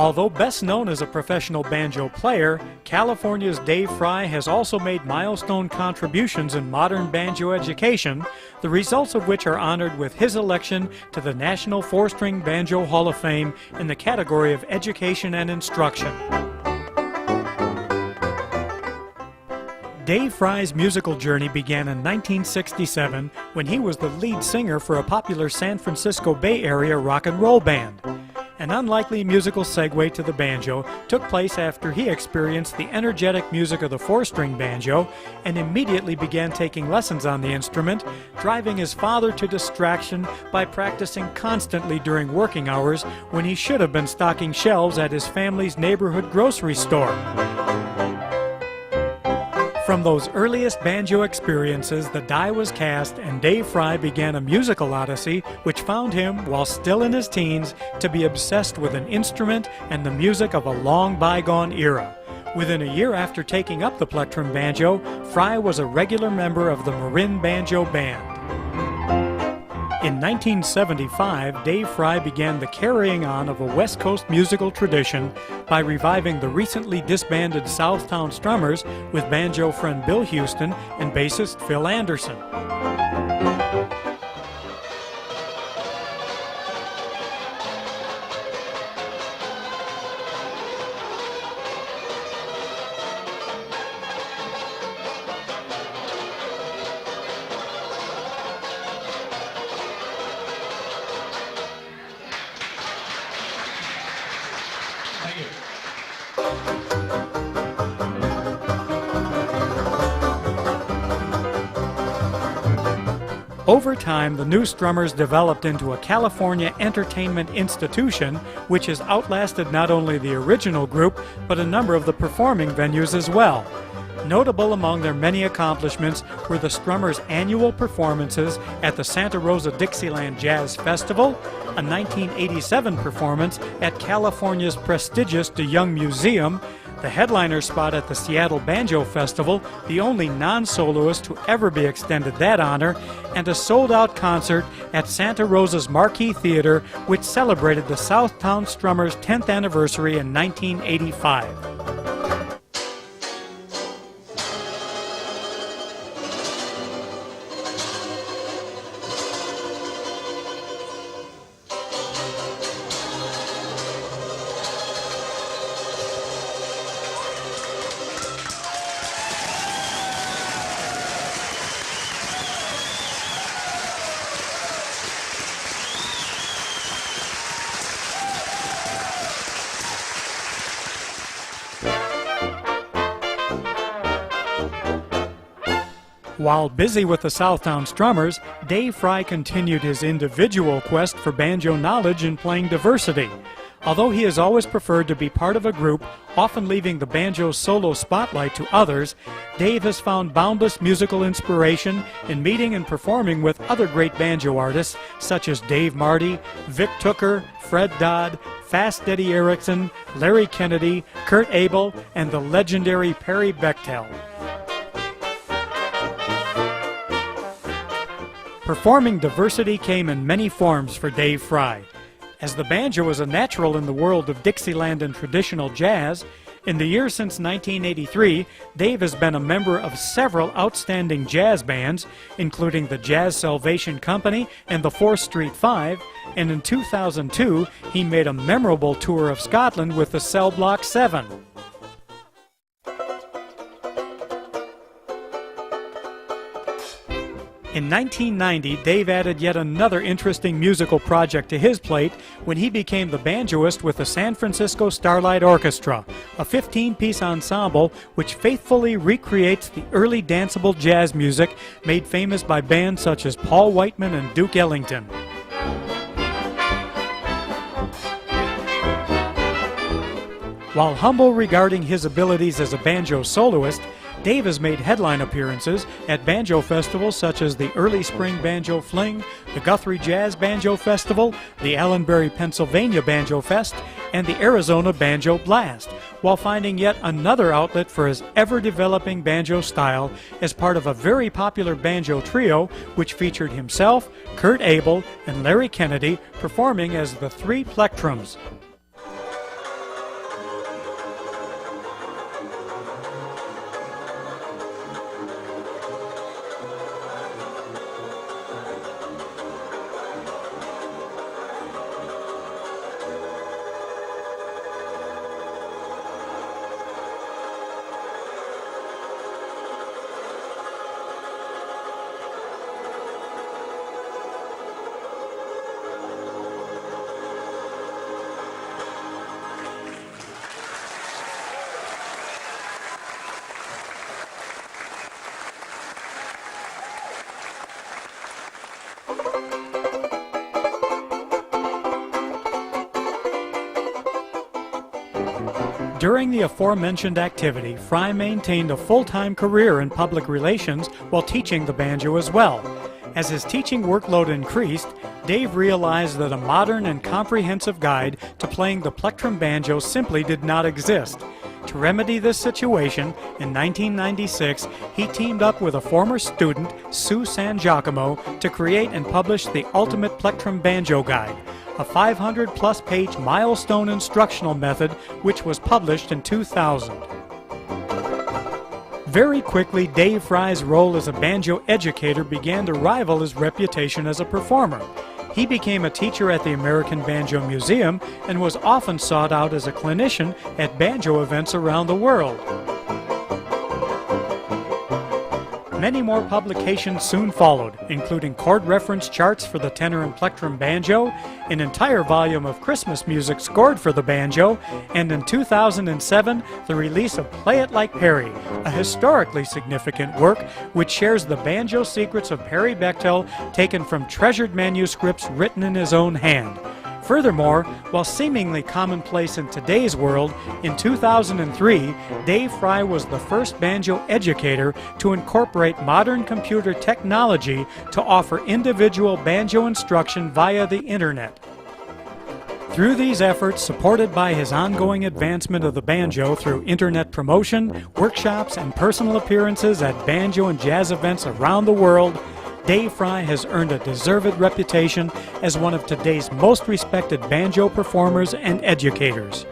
Although best known as a professional banjo player, California's Dave Frey has also made milestone contributions in modern banjo education, the results of which are honored with his election to the National Four-String Banjo Hall of Fame in the category of Education and Instruction. Dave Frey's musical journey began in 1967 when he was the lead singer for a popular San Francisco Bay Area rock and roll band. An unlikely musical segue to the banjo took place after he experienced the energetic music of the four-string banjo and immediately began taking lessons on the instrument, driving his father to distraction by practicing constantly during working hours when he should have been stocking shelves at his family's neighborhood grocery store. From those earliest banjo experiences, the die was cast and Dave Frey began a musical odyssey which found him, while still in his teens, to be obsessed with an instrument and the music of a long bygone era. Within a year after taking up the plectrum banjo, Frey was a regular member of the Marin Banjo Band. In 1975, Dave Frey began the carrying on of a West Coast musical tradition by reviving the recently disbanded Southtown Strummers with banjo friend Bill Houston and bassist Phil Anderson. Over time, the new Strummers developed into a California entertainment institution which has outlasted not only the original group, but a number of the performing venues as well. Notable among their many accomplishments were the Strummers' annual performances at the Santa Rosa Dixieland Jazz Festival, a 1987 performance at California's prestigious DeYoung Museum, the headliner spot at the Seattle Banjo Festival, the only non-soloist to ever be extended that honor, and a sold-out concert at Santa Rosa's Marquee Theater, which celebrated the Southtown Strummers' 10th anniversary in 1985. While busy with the Southtown Strummers, Dave Frey continued his individual quest for banjo knowledge and playing diversity. Although he has always preferred to be part of a group, often leaving the banjo's solo spotlight to others, Dave has found boundless musical inspiration in meeting and performing with other great banjo artists such as Dave Marty, Vic Tooker, Fred Dodd, Fast Eddie Erickson, Larry Kennedy, Kurt Abel, and the legendary Perry Bechtel. Performing diversity came in many forms for Dave Frey. As the banjo is a natural in the world of Dixieland and traditional jazz, in the years since 1983, Dave has been a member of several outstanding jazz bands, including the Jazz Salvation Company and the 4th Street Five, and in 2002, he made a memorable tour of Scotland with the Cell Block 7. In 1990, Dave added yet another interesting musical project to his plate when he became the banjoist with the San Francisco Starlight Orchestra, a 15-piece ensemble which faithfully recreates the early danceable jazz music made famous by bands such as Paul Whiteman and Duke Ellington. While humble regarding his abilities as a banjo soloist, Dave has made headline appearances at banjo festivals such as the Early Spring Banjo Fling, the Guthrie Jazz Banjo Festival, the Allenbury, Pennsylvania Banjo Fest, and the Arizona Banjo Blast, while finding yet another outlet for his ever-developing banjo style as part of a very popular banjo trio which featured himself, Kurt Abel, and Larry Kennedy performing as the Three Plectrums. During the aforementioned activity, Frey maintained a full-time career in public relations while teaching the banjo as well. As his teaching workload increased, Dave realized that a modern and comprehensive guide to playing the plectrum banjo simply did not exist. To remedy this situation, in 1996, he teamed up with a former student, Sue San Giacomo, to create and publish the Ultimate Plectrum Banjo Guide, a 500-plus page milestone instructional method which was published in 2000. Very quickly, Dave Frey's role as a banjo educator began to rival his reputation as a performer. He became a teacher at the American Banjo Museum and was often sought out as a clinician at banjo events around the world. Many more publications soon followed, including chord reference charts for the tenor and plectrum banjo, an entire volume of Christmas music scored for the banjo, and in 2007, the release of Play It Like Perry, a historically significant work which shares the banjo secrets of Perry Bechtel taken from treasured manuscripts written in his own hand. Furthermore, while seemingly commonplace in today's world, in 2003, Dave Frey was the first banjo educator to incorporate modern computer technology to offer individual banjo instruction via the Internet. Through these efforts, supported by his ongoing advancement of the banjo through Internet promotion, workshops, and personal appearances at banjo and jazz events around the world, Dave Frey has earned a deserved reputation as one of today's most respected banjo performers and educators.